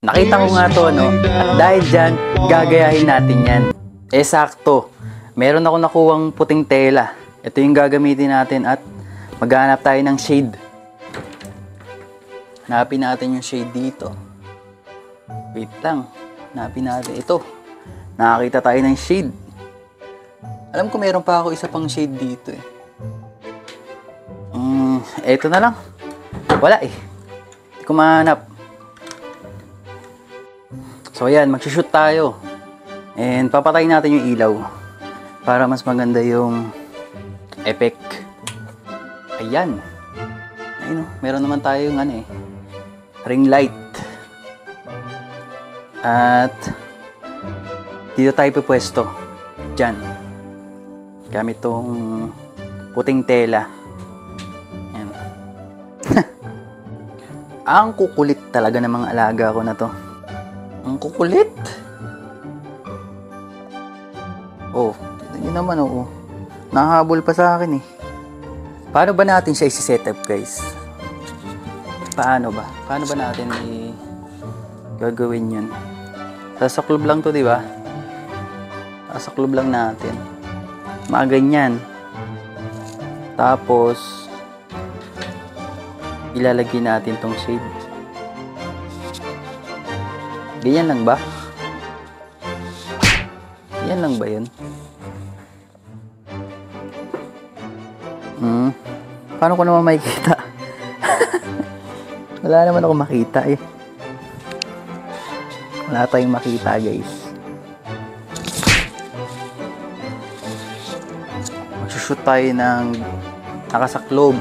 Nakita ko nga to, no? Dahil dyan, gagayahin natin yan. Sakto. Meron ako nakuwang puting tela. Ito yung gagamitin natin at maghanap tayo ng shade. Hanapin natin yung shade dito. Wait lang. Hanapin natin ito. Nakakita tayo ng shade. Alam ko meron pa ako isa pang shade dito eh. Eto na lang. Wala eh. Hindi ko mahanap. So ayan, mag-shoot tayo. And papatayin natin yung ilaw para mas maganda yung effect. Ayan. Ayun, meron naman tayong ring light. At dito tayo pupwesto. Diyan. Gamit tong puting tela. Ayan. Ang kukulit talaga ng mga alaga ko na to. Ang kukulit. Oh, yun naman oo. Nahabol pa sa akin eh. Paano ba natin siya i-setup guys? Paano ba? Paano ba natin gagawin yun? Sa club lang to, di ba? Sa club lang natin. Mga ganyan. Tapos ilalagay natin tong shade. Ganyan lang ba? Yan lang ba yun? Paano ko naman makikita? Wala naman ako makita eh. Wala tayong makita guys. Magsushoot tayo ng nakasaklob.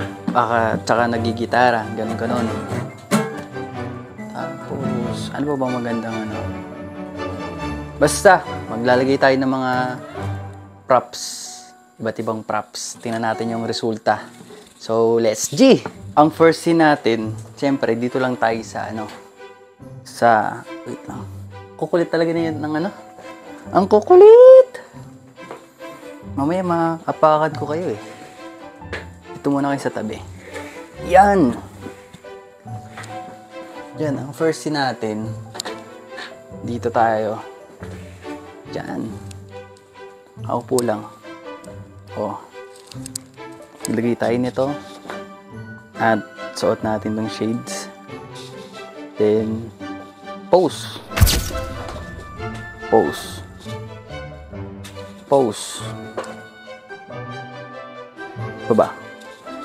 Tsaka nagigitara. Ganon. Tapos, ano ba bang magandang Basta, maglalagay tayo ng mga props. Iba't ibang props. Tingnan natin yung resulta. So, let's G! Ang first scene natin, siyempre, dito lang tayo sa wait lang. Kukulit talaga na yan ng Ang kukulit! Mamaya maapakan ko kayo eh. Ito muna kayo sa tabi. Yan! Yan, ang first scene natin. Dito tayo. Diyan. Ako po lang. Oh. Ilagay tayo nito. At suot natin ng shades. Then, pose. Pose. Pose. Baba.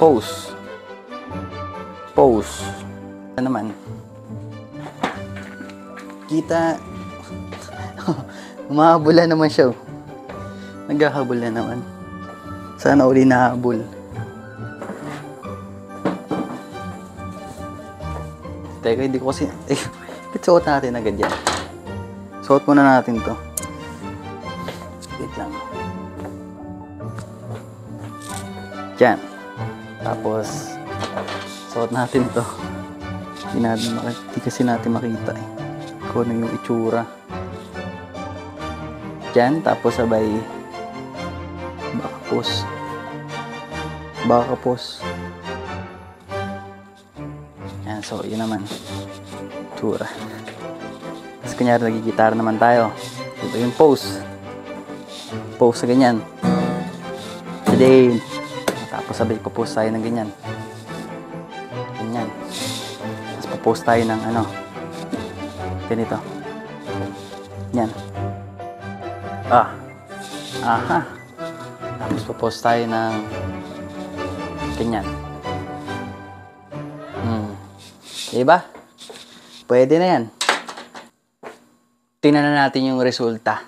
Pose. Pose. Ano naman? Kita. Umahabol na naman siya. Naghahabol na naman. Sana uli nahabol. Teka, hindi ko kasi... suot natin agad yan. Suot muna natin to. Wait lang. Diyan. Tapos, suot natin to. Hindi kasi natin makita eh. Kung ano yung itsura. Diyan, tapos sabay baka pos. Yan, so yun naman itsura. Tapos kunyari nagigitara naman tayo. Ito yung pose sa ganyan. Today, tapos sabay pa-pose tayo ng ganyan. Tapos pa-pose tayo ng ganito. Yan. Aha. Tapos pa-post tayo ng ganyan. Diba? Pwede na yan. Tingnan na natin yung resulta.